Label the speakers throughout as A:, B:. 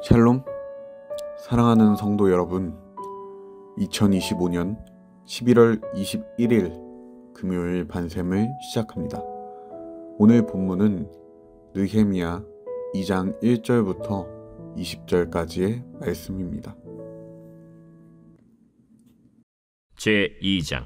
A: 샬롬, 사랑하는 성도 여러분, 2025년 11월 21일 금요일 반샘을 시작합니다. 오늘 본문은 느헤미야 2장 1절부터 20절까지의 말씀입니다.
B: 제2장.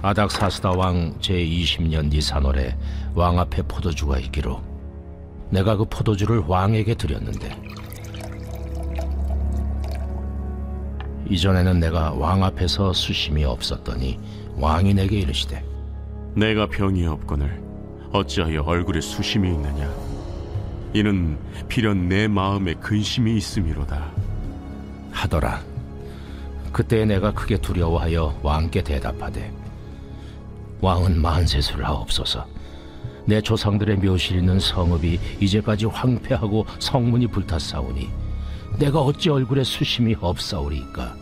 C: 아닥사스다 왕 제20년 니산월에 왕 앞에 포도주가 있기로 내가 그 포도주를 왕에게 드렸는데, 이전에는 내가 왕 앞에서 수심이 없었더니 왕이 내게 이르시되,
B: 내가 병이 없거늘 어찌하여 얼굴에 수심이 있느냐? 이는 필연 내 마음에 근심이 있음이로다
C: 하더라. 그때 내가 크게 두려워하여 왕께 대답하되, 왕은 만세수를 하옵소서. 내 조상들의 묘실 있는 성읍이 이제까지 황폐하고 성문이 불탔사오니 내가 어찌 얼굴에 수심이 없사오리이까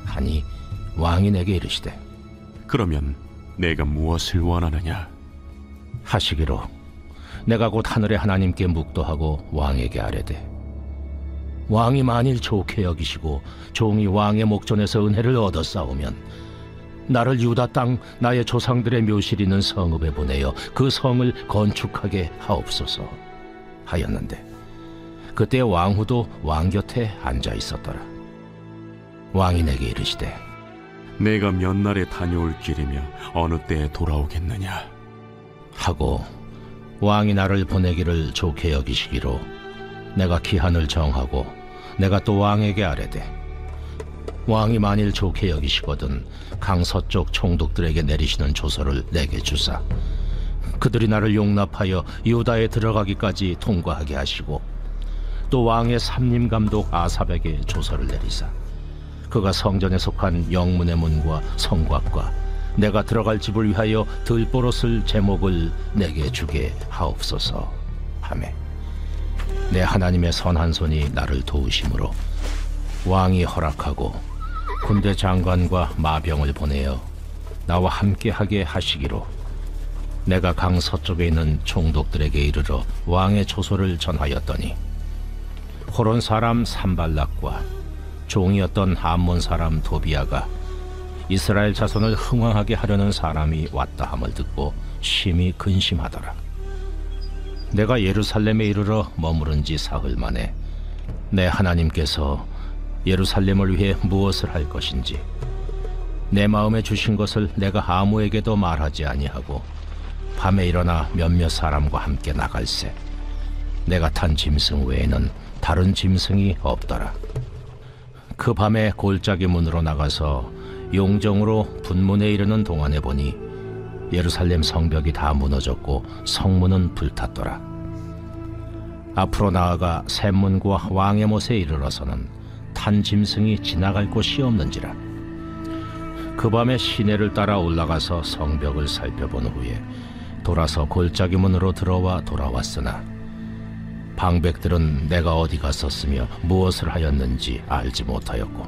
C: 하니, 왕이 내게 이르시되,
B: 그러면 내가 무엇을 원하느냐?
C: 하시기로 내가 곧 하늘의 하나님께 묵도하고 왕에게 아뢰되, 왕이 만일 좋게 여기시고 종이 왕의 목전에서 은혜를 얻었사오면 나를 유다 땅 나의 조상들의 묘실 있는 성읍에 보내어 그 성을 건축하게 하옵소서 하였는데, 그때 왕후도 왕 곁에 앉아 있었더라. 왕이 내게 이르시되,
B: 내가 몇 날에 다녀올 길이며 어느 때에 돌아오겠느냐?
C: 하고 왕이 나를 보내기를 좋게 여기시기로 내가 기한을 정하고 내가 또 왕에게 아뢰되, 왕이 만일 좋게 여기시거든 강서쪽 총독들에게 내리시는 조서를 내게 주사 그들이 나를 용납하여 유다에 들어가기까지 통과하게 하시고, 또 왕의 삼림감독 아삽에게 조서를 내리사 그가 성전에 속한 영문의 문과 성곽과 내가 들어갈 집을 위하여 들보로 쓸 제목을 내게 주게 하옵소서 하매, 내 하나님의 선한 손이 나를 도우심으로 왕이 허락하고 군대 장관과 마병을 보내어 나와 함께하게 하시기로 내가 강 서쪽에 있는 총독들에게 이르러 왕의 조소를 전하였더니, 호론 사람 산발락과 종이었던 암몬 사람 도비아가 이스라엘 자손을 흥왕하게 하려는 사람이 왔다 함을 듣고 심히 근심하더라. 내가 예루살렘에 이르러 머무른 지 사흘 만에 내 하나님께서 예루살렘을 위해 무엇을 할 것인지 내 마음에 주신 것을 내가 아무에게도 말하지 아니하고 밤에 일어나 몇몇 사람과 함께 나갈새 내가 탄 짐승 외에는 다른 짐승이 없더라. 그 밤에 골짜기 문으로 나가서 용정으로 분문에 이르는 동안에 보니 예루살렘 성벽이 다 무너졌고 성문은 불탔더라. 앞으로 나아가 샘문과 왕의 못에 이르러서는 탄 짐승이 지나갈 곳이 없는지라. 그 밤에 시내를 따라 올라가서 성벽을 살펴본 후에 돌아서 골짜기 문으로 들어와 돌아왔으나 방백들은 내가 어디 갔었으며 무엇을 하였는지 알지 못하였고,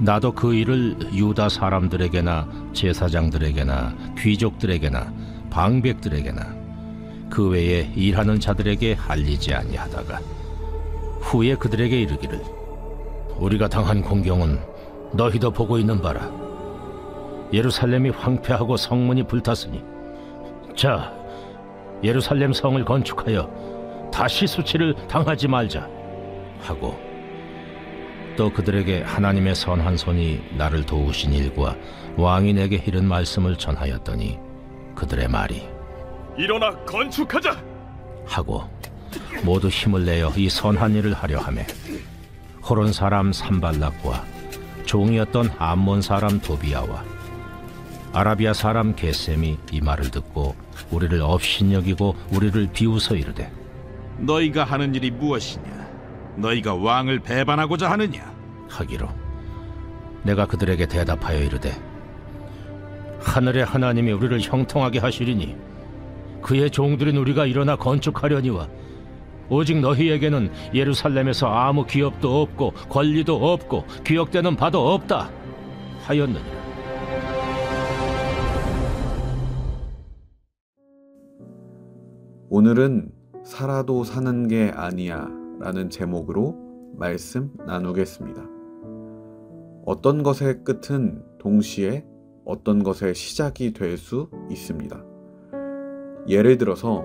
C: 나도 그 일을 유다 사람들에게나 제사장들에게나 귀족들에게나 방백들에게나 그 외에 일하는 자들에게 알리지 아니하다가 후에 그들에게 이르기를, 우리가 당한 공경은 너희도 보고 있는 바라. 예루살렘이 황폐하고 성문이 불탔으니 자, 예루살렘 성을 건축하여 다시 수치를 당하지 말자 하고, 또 그들에게 하나님의 선한 손이 나를 도우신 일과 왕이 내게 이른 말씀을 전하였더니, 그들의 말이
B: 일어나 건축하자
C: 하고 모두 힘을 내어 이 선한 일을 하려 하매, 호론 사람 산발락과 종이었던 암몬 사람 도비아와 아라비아 사람 게셈이 이 말을 듣고 우리를 업신여기고 우리를 비웃어 이르되,
D: 너희가 하는 일이 무엇이냐? 너희가 왕을 배반하고자 하느냐?
C: 하기로 내가 그들에게 대답하여 이르되, 하늘의 하나님이 우리를 형통하게 하시리니 그의 종들인 우리가 일어나 건축하려니와 오직 너희에게는 예루살렘에서 아무 기업도 없고 권리도 없고 기억되는 바도 없다 하였느니라.
A: 오늘은 살아도 사는 게 아니야 라는 제목으로 말씀 나누겠습니다. 어떤 것의 끝은 동시에 어떤 것의 시작이 될 수 있습니다. 예를 들어서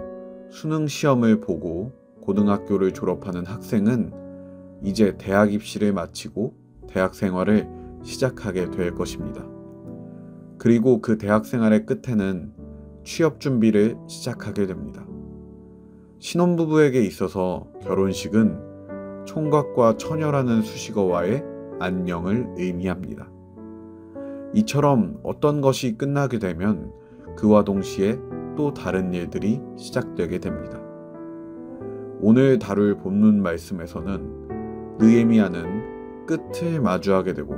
A: 수능 시험을 보고 고등학교를 졸업하는 학생은 이제 대학 입시를 마치고 대학 생활을 시작하게 될 것입니다. 그리고 그 대학 생활의 끝에는 취업 준비를 시작하게 됩니다. 신혼부부에게 있어서 결혼식은 총각과 처녀라는 수식어와의 안녕을 의미합니다. 이처럼 어떤 것이 끝나게 되면 그와 동시에 또 다른 일들이 시작되게 됩니다. 오늘 다룰 본문 말씀에서는 느헤미야는 끝을 마주하게 되고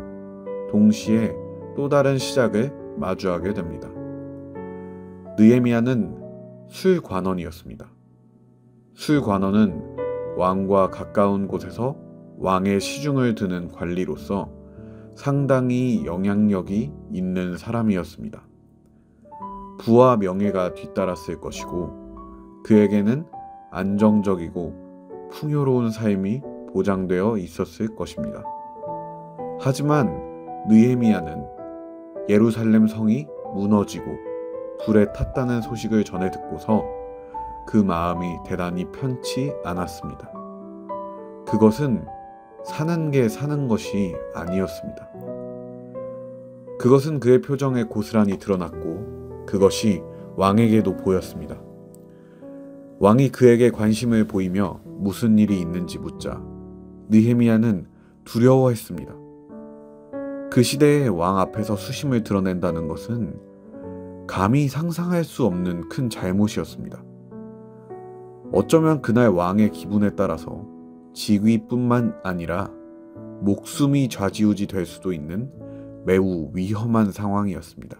A: 동시에 또 다른 시작을 마주하게 됩니다. 느헤미야는 술관원이었습니다. 술관원은 왕과 가까운 곳에서 왕의 시중을 드는 관리로서 상당히 영향력이 있는 사람이었습니다. 부와 명예가 뒤따랐을 것이고 그에게는 안정적이고 풍요로운 삶이 보장되어 있었을 것입니다. 하지만 느헤미야는 예루살렘 성이 무너지고 불에 탔다는 소식을 전해 듣고서 그 마음이 대단히 편치 않았습니다. 그것은 사는 게 사는 것이 아니었습니다. 그것은 그의 표정에 고스란히 드러났고 그것이 왕에게도 보였습니다. 왕이 그에게 관심을 보이며 무슨 일이 있는지 묻자 느헤미야는 두려워했습니다. 그 시대에 왕 앞에서 수심을 드러낸다는 것은 감히 상상할 수 없는 큰 잘못이었습니다. 어쩌면 그날 왕의 기분에 따라서 직위뿐만 아니라 목숨이 좌지우지 될 수도 있는 매우 위험한 상황이었습니다.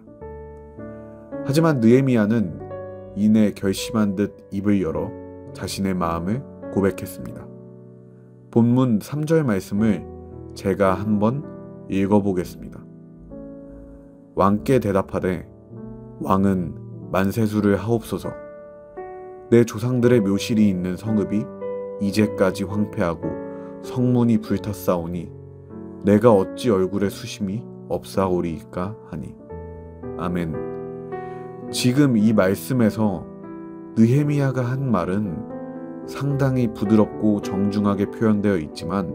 A: 하지만 느헤미야는 이내 결심한 듯 입을 열어 자신의 마음을 고백했습니다. 본문 3절 말씀을 제가 한번 읽어보겠습니다. 왕께 대답하되 왕은 만세수를 하옵소서. 내 조상들의 묘실이 있는 성읍이 이제까지 황폐하고 성문이 불탔사오니 내가 어찌 얼굴에 수심이 없사오리이까 하니. 아멘. 지금 이 말씀에서 느헤미야가 한 말은 상당히 부드럽고 정중하게 표현되어 있지만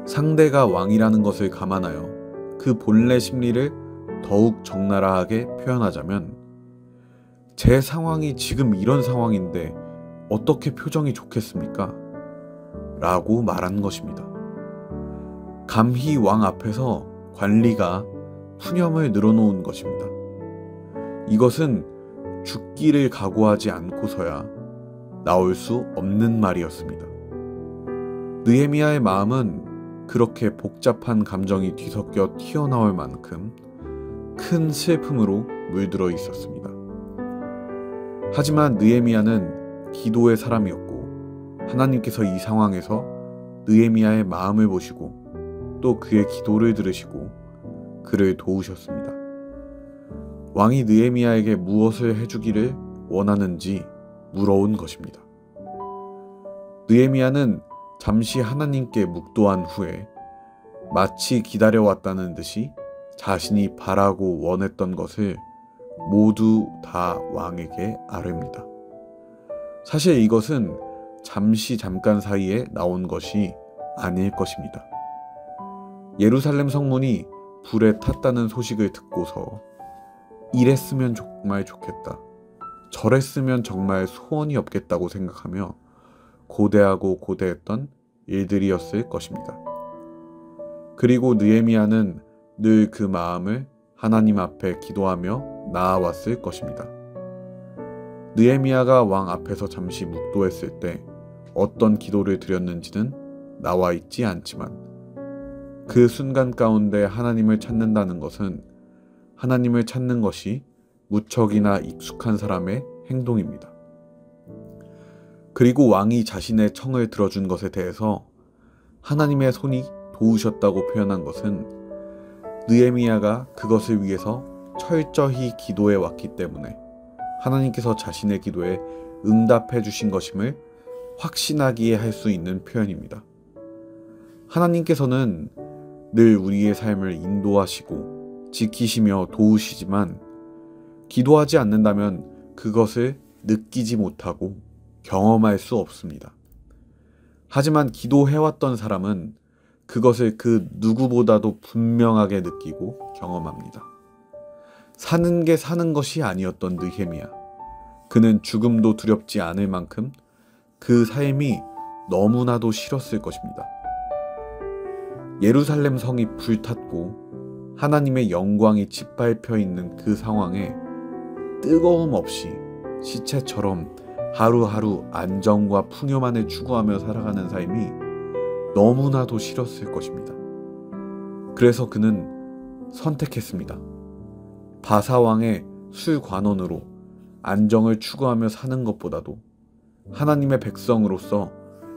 A: 상대가 왕이라는 것을 감안하여 그 본래 심리를 더욱 적나라하게 표현하자면 제 상황이 지금 이런 상황인데 어떻게 표정이 좋겠습니까? 라고 말한 것입니다. 감히 왕 앞에서 관리가 푸념을 늘어놓은 것입니다. 이것은 죽기를 각오하지 않고서야 나올 수 없는 말이었습니다. 느헤미야의 마음은 그렇게 복잡한 감정이 뒤섞여 튀어나올 만큼 큰 슬픔으로 물들어 있었습니다. 하지만 느헤미야는 기도의 사람이었고 하나님께서 이 상황에서 느헤미야의 마음을 보시고 또 그의 기도를 들으시고 그를 도우셨습니다. 왕이 느헤미야에게 무엇을 해주기를 원하는지 물어온 것입니다. 느헤미야는 잠시 하나님께 묵도한 후에 마치 기다려왔다는 듯이 자신이 바라고 원했던 것을 모두 다 왕에게 아뢰입니다. 사실 이것은 잠깐 사이에 나온 것이 아닐 것입니다. 예루살렘 성문이 불에 탔다는 소식을 듣고서 이랬으면 정말 좋겠다, 저랬으면 정말 소원이 없겠다고 생각하며 고대하고 고대했던 일들이었을 것입니다. 그리고 느헤미야는 늘 그 마음을 하나님 앞에 기도하며 나아왔을 것입니다. 느헤미야가 왕 앞에서 잠시 묵도했을 때 어떤 기도를 드렸는지는 나와 있지 않지만 그 순간 가운데 하나님을 찾는다는 것은 하나님을 찾는 것이 무척이나 익숙한 사람의 행동입니다. 그리고 왕이 자신의 청을 들어준 것에 대해서 하나님의 손이 도우셨다고 표현한 것은 느헤미야가 그것을 위해서 철저히 기도해 왔기 때문에 하나님께서 자신의 기도에 응답해 주신 것임을 확신하기에 할 수 있는 표현입니다. 하나님께서는 늘 우리의 삶을 인도하시고 지키시며 도우시지만 기도하지 않는다면 그것을 느끼지 못하고 경험할 수 없습니다. 하지만 기도해왔던 사람은 그것을 그 누구보다도 분명하게 느끼고 경험합니다. 사는 게 사는 것이 아니었던 느헤미야. 그는 죽음도 두렵지 않을 만큼 그 삶이 너무나도 싫었을 것입니다. 예루살렘 성이 불탔고 하나님의 영광이 짓밟혀 있는 그 상황에 뜨거움 없이 시체처럼 하루하루 안정과 풍요만을 추구하며 살아가는 삶이 너무나도 싫었을 것입니다. 그래서 그는 선택했습니다. 바사왕의 술관원으로 안정을 추구하며 사는 것보다도 하나님의 백성으로서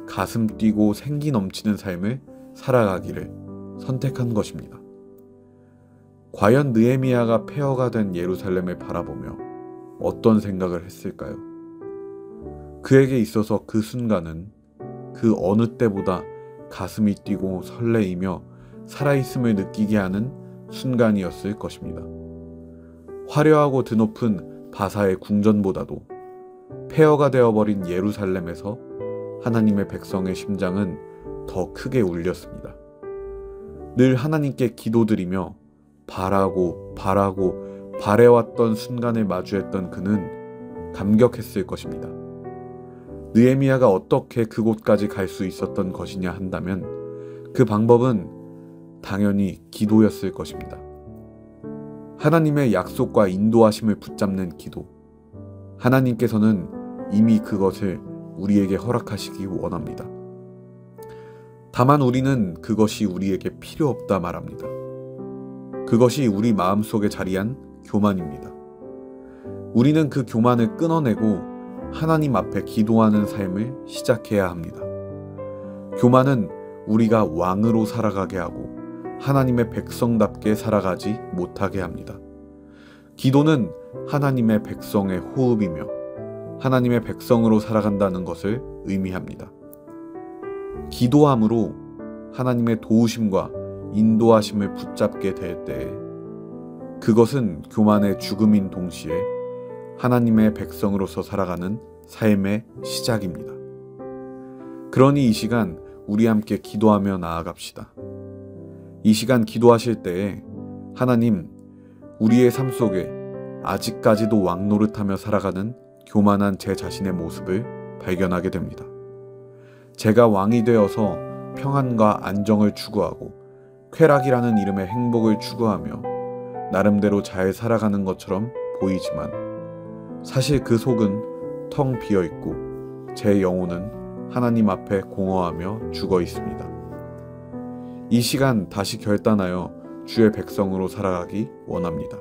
A: 가슴 뛰고 생기 넘치는 삶을 살아가기를 선택한 것입니다. 과연 느헤미야가 폐허가 된 예루살렘을 바라보며 어떤 생각을 했을까요? 그에게 있어서 그 순간은 그 어느 때보다 가슴이 뛰고 설레이며 살아있음을 느끼게 하는 순간이었을 것입니다. 화려하고 드높은 바사의 궁전보다도 폐허가 되어버린 예루살렘에서 하나님의 백성의 심장은 더 크게 울렸습니다. 늘 하나님께 기도드리며 바라고 바래왔던 순간을 마주했던 그는 감격했을 것입니다. 느헤미야가 어떻게 그곳까지 갈 수 있었던 것이냐 한다면 그 방법은 당연히 기도였을 것입니다. 하나님의 약속과 인도하심을 붙잡는 기도. 하나님께서는 이미 그것을 우리에게 허락하시기 원합니다. 다만 우리는 그것이 우리에게 필요 없다 말합니다. 그것이 우리 마음속에 자리한 교만입니다. 우리는 그 교만을 끊어내고 하나님 앞에 기도하는 삶을 시작해야 합니다. 교만은 우리가 왕으로 살아가게 하고 하나님의 백성답게 살아가지 못하게 합니다. 기도는 하나님의 백성의 호흡이며 하나님의 백성으로 살아간다는 것을 의미합니다. 기도함으로 하나님의 도우심과 인도하심을 붙잡게 될 때에 그것은 교만의 죽음인 동시에 하나님의 백성으로서 살아가는 삶의 시작입니다. 그러니 이 시간 우리 함께 기도하며 나아갑시다. 이 시간 기도하실 때에 하나님, 우리의 삶 속에 아직까지도 왕 노릇하며 살아가는 교만한 제 자신의 모습을 발견하게 됩니다. 제가 왕이 되어서 평안과 안정을 추구하고 쾌락이라는 이름의 행복을 추구하며 나름대로 잘 살아가는 것처럼 보이지만 사실 그 속은 텅 비어 있고 제 영혼은 하나님 앞에 공허하며 죽어 있습니다. 이 시간 다시 결단하여 주의 백성으로 살아가기 원합니다.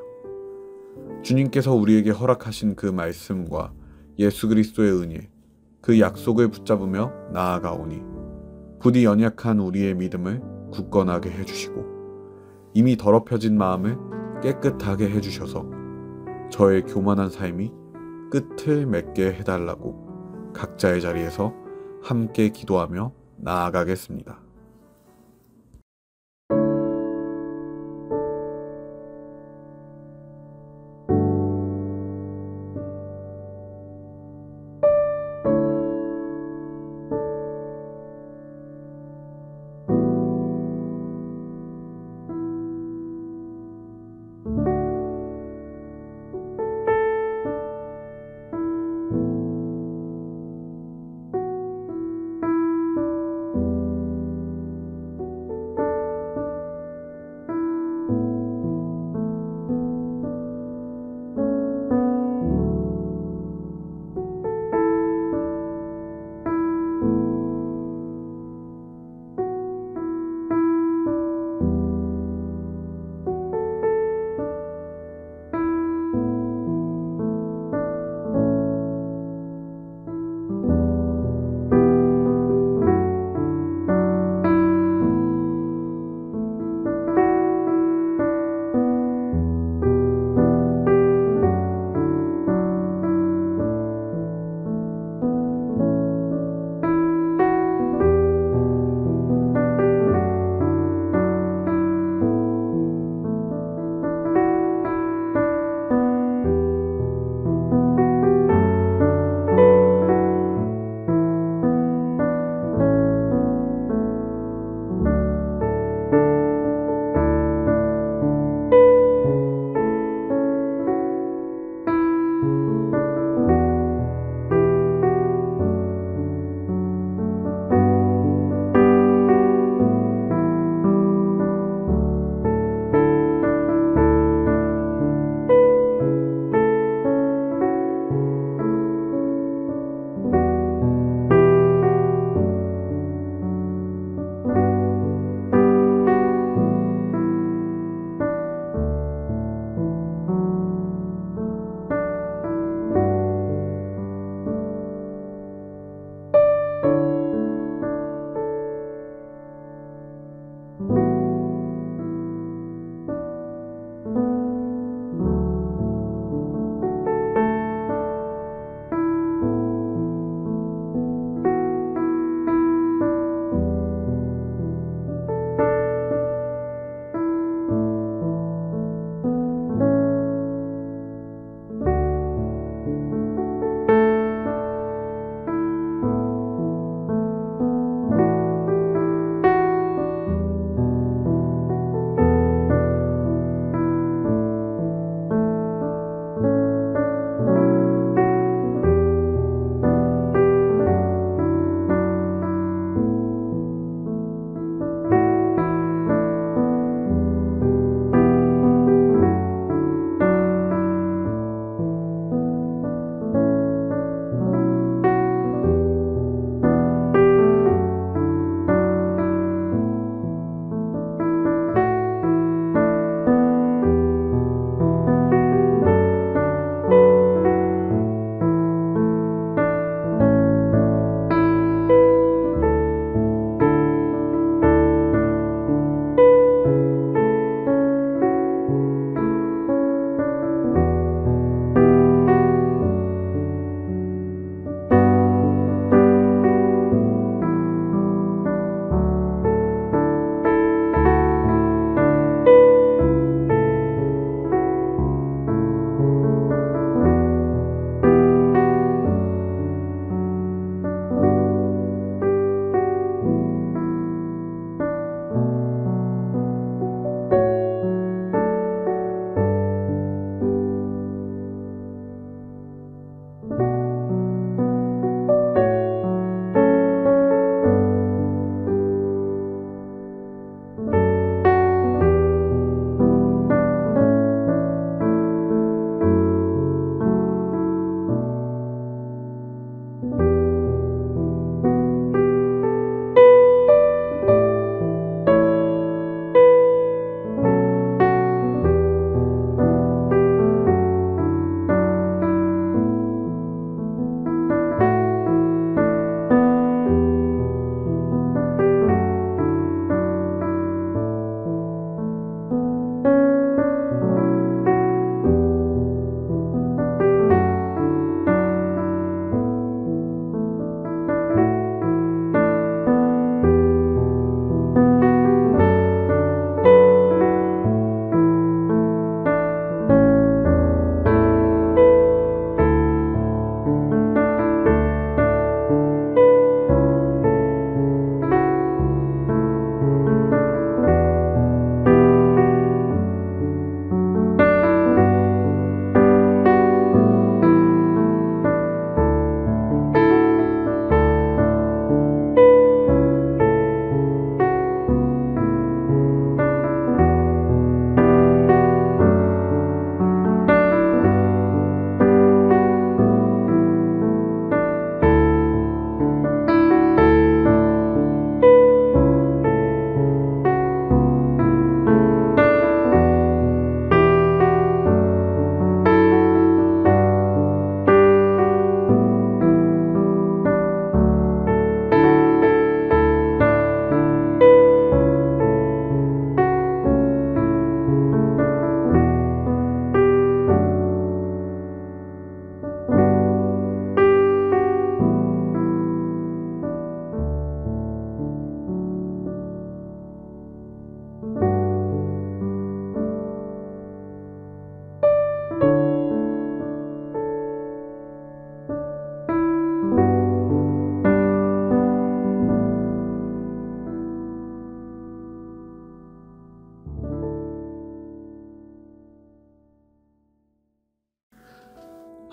A: 주님께서 우리에게 허락하신 그 말씀과 예수 그리스도의 은혜, 그 약속을 붙잡으며 나아가오니 부디 연약한 우리의 믿음을 굳건하게 해주시고 이미 더럽혀진 마음을 깨끗하게 해주셔서 저의 교만한 삶이 끝을 맺게 해달라고 각자의 자리에서 함께 기도하며 나아가겠습니다.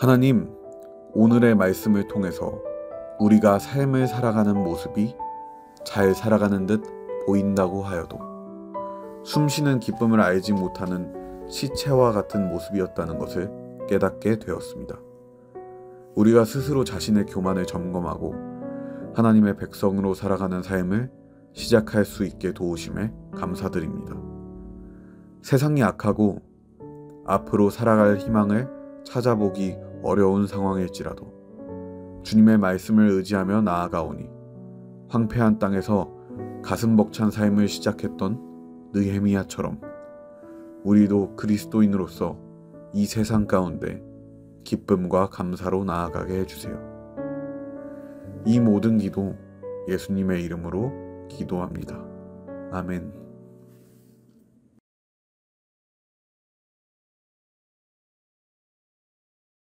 A: 하나님, 오늘의 말씀을 통해서 우리가 삶을 살아가는 모습이 잘 살아가는 듯 보인다고 하여도 숨쉬는 기쁨을 알지 못하는 시체와 같은 모습이었다는 것을 깨닫게 되었습니다. 우리가 스스로 자신의 교만을 점검하고 하나님의 백성으로 살아가는 삶을 시작할 수 있게 도우심에 감사드립니다. 세상이 악하고 앞으로 살아갈 희망을 찾아보기 어려운 상황일지라도 주님의 말씀을 의지하며 나아가오니 황폐한 땅에서 가슴 벅찬 삶을 시작했던 느헤미야처럼 우리도 그리스도인으로서 이 세상 가운데 기쁨과 감사로 나아가게 해주세요. 이 모든 기도 예수님의 이름으로 기도합니다. 아멘.